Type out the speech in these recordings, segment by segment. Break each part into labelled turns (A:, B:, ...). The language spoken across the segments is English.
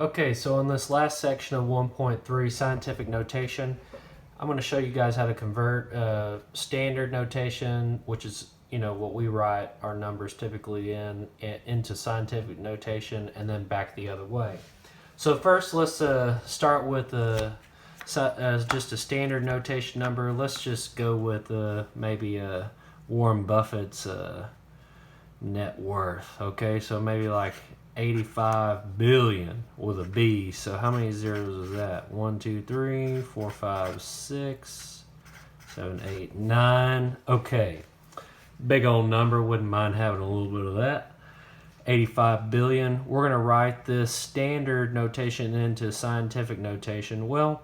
A: Okay, so in this last section of 1.3 scientific notation, I'm going to show you guys how to convert standard notation, which is what we write our numbers typically into scientific notation, and then back the other way. So first, let's start with just a standard notation number. Let's just go with maybe Warren Buffett's net worth. Okay, so maybe like 85 billion with a B. So how many zeros is that? 1, 2, 3, 4, 5, 6, 7, 8, 9. Okay, big old number. Wouldn't mind having a little bit of that. 85 billion. We're going to write this standard notation into scientific notation. Well,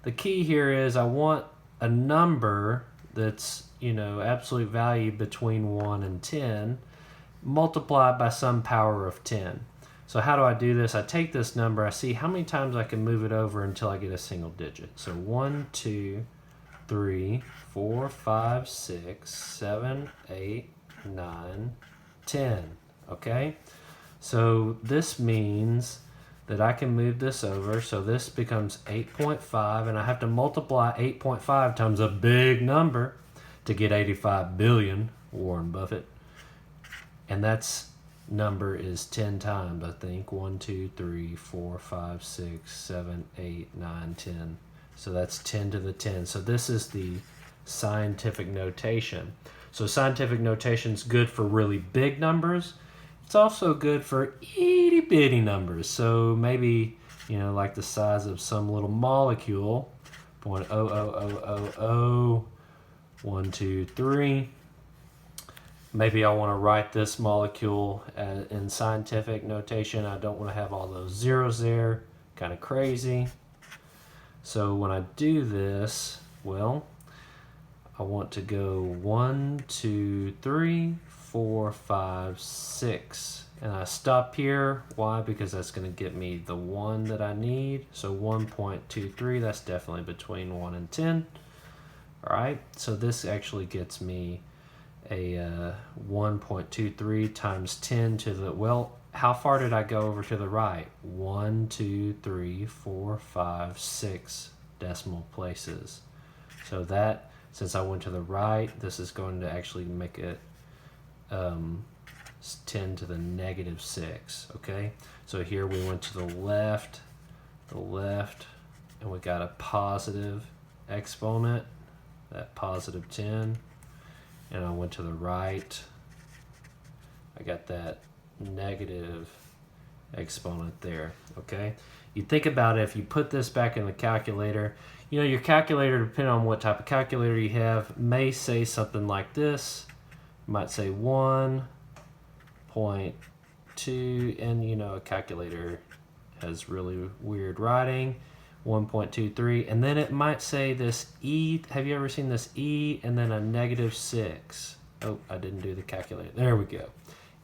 A: the key here is I want a number that's absolute value between 1 and 10 multiplied by some power of 10. So how do I do this? I take this number, I see how many times I can move it over until I get a single digit. So 1, 2, 3, 4, 5, 6, 7, 8, 9, 10. Okay? So this means that I can move this over. So this becomes 8.5, and I have to multiply 8.5 times a big number to get 85 billion, Warren Buffett. And that's number is 10 times, I think. 1, 2, 3, 4, 5, 6, 7, 8, 9, 10. So that's 10 to the 10. So this is the scientific notation. So scientific notation is good for really big numbers. It's also good for itty bitty numbers. So maybe, like the size of some little molecule. 0.0000123. Maybe I want to write this molecule in scientific notation. I don't want to have all those zeros there. Kind of crazy. So when I do this, well, I want to go 1, 2, 3, 4, 5, 6. And I stop here. Why? Because that's going to get me the 1 that I need. So 1.23, that's definitely between 1 and 10. All right, so this actually gets me a 1.23 times 10 to the, well, how far did I go over to the right? 1, 2, 3, 4, 5, 6 decimal places. So that, since I went to the right, this is going to actually make it 10 to the negative 6, okay? So here we went to the left, and we got a positive exponent, that positive 10. And I went to the right, I got that negative exponent there, okay? You think about it, if you put this back in the calculator, your calculator, depending on what type of calculator you have, may say something like this. You might say 1.2, and a calculator has really weird writing. 1.23, and then it might say this E. Have you ever seen this E and then a negative 6? Oh, I didn't do the calculator. There we go.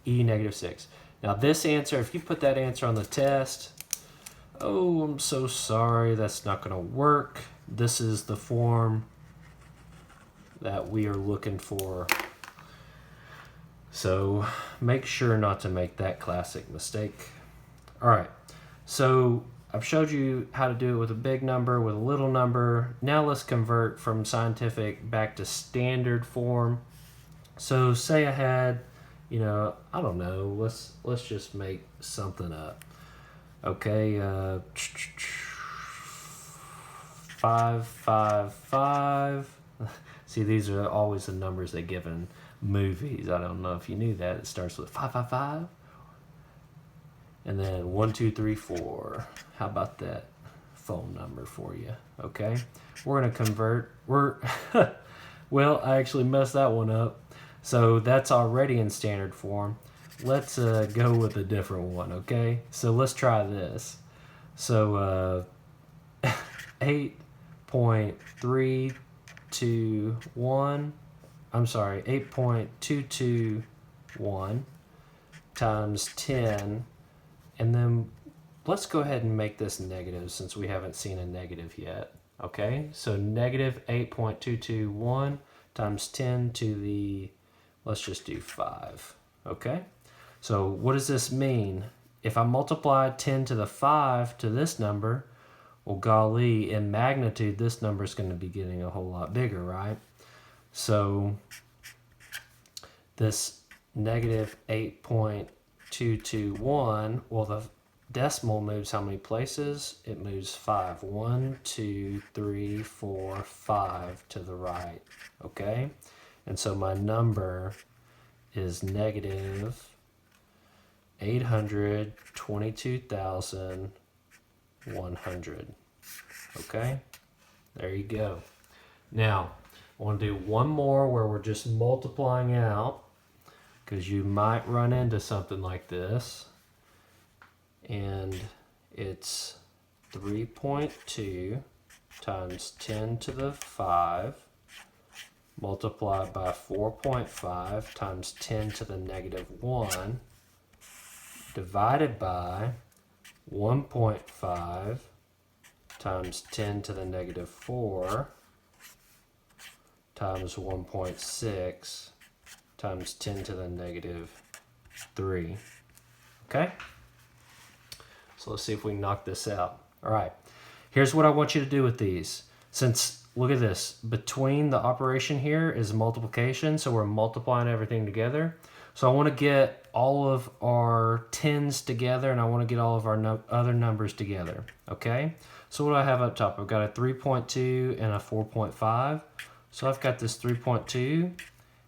A: E negative 6. Now this answer, if you put that answer on the test, oh, I'm so sorry, that's not going to work. This is the form that we are looking for. So make sure not to make that classic mistake. All right, so I've showed you how to do it with a big number, with a little number. Now let's convert from scientific back to standard form. So say I had, I don't know, let's just make something up. Okay, 555. See, these are always the numbers they give in movies. I don't know if you knew that. It starts with 555. And then 1, 2, 3, 4. How about that phone number for you? Okay, we're gonna convert. Well, I actually messed that one up. So that's already in standard form. Let's go with a different one. Okay, so let's try this. So 8.321. I'm sorry, 8.221 times 10. And then let's go ahead and make this negative since we haven't seen a negative yet. Okay, so negative 8.221 times 10 to the, let's just do 5. Okay, so what does this mean? if I multiply 10 to the 5 to this number, well, golly, in magnitude, this number is going to be getting a whole lot bigger, right? So this negative 8.221, well, the decimal moves how many places? It moves 5. 1, 2, 3, 4, 5 to the right, okay? And so my number is negative 822,100, okay? There you go. Now, I want to do one more where we're just multiplying out, because you might run into something like this. And it's 3.2 times 10 to the 5 multiplied by 4.5 times 10 to the negative 1 divided by 1.5 times 10 to the negative 4 times 1.6 times 10 to the negative 3. Okay? So let's see if we can knock this out. All right. Here's what I want you to do with these. Since, look at this, between the operation here is multiplication, so we're multiplying everything together. So I want to get all of our tens together, and I want to get all of our other numbers together. Okay? So what do I have up top? I've got a 3.2 and a 4.5. So I've got this 3.2,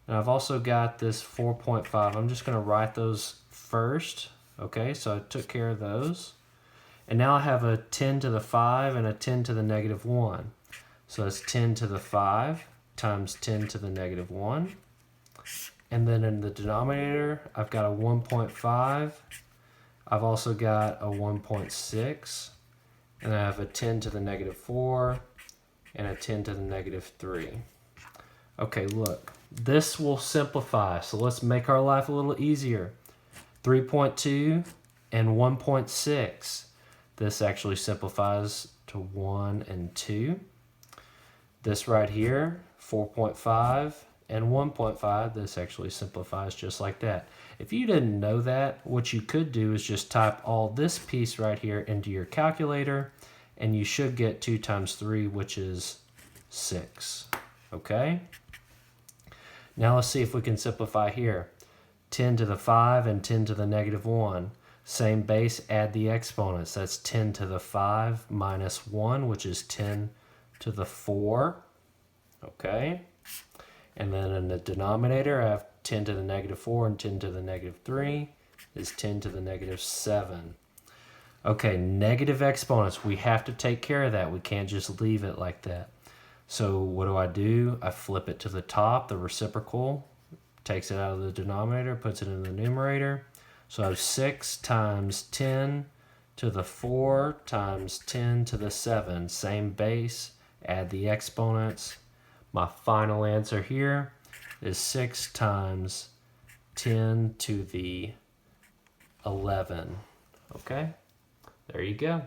A: and I've also got this 4.5. I'm just going to write those first. Okay, so I took care of those. And now I have a 10 to the 5 and a 10 to the negative 1. So it's 10 to the 5 times 10 to the negative 1. And then in the denominator, I've got a 1.5. I've also got a 1.6. And I have a 10 to the negative 4 and a 10 to the negative 3. Okay, look. This will simplify. So let's make our life a little easier. 3.2 and 1.6. This actually simplifies to 1 and 2. This right here, 4.5 and 1.5, this actually simplifies just like that. If you didn't know that, what you could do is just type all this piece right here into your calculator, and you should get 2 times 3, which is 6. Okay? Now let's see if we can simplify here. 10 to the 5 and 10 to the negative 1. Same base, add the exponents. That's 10 to the 5 minus 1, which is 10 to the 4. Okay? And then in the denominator, I have 10 to the negative 4 and 10 to the negative 3 is 10 to the negative 7. Okay, negative exponents. We have to take care of that. We can't just leave it like that. So what do? I flip it to the top, the reciprocal, takes it out of the denominator, puts it in the numerator. So I have 6 times 10 to the 4 times 10 to the 7. Same base, add the exponents. My final answer here is 6 times 10 to the 11. Okay, there you go.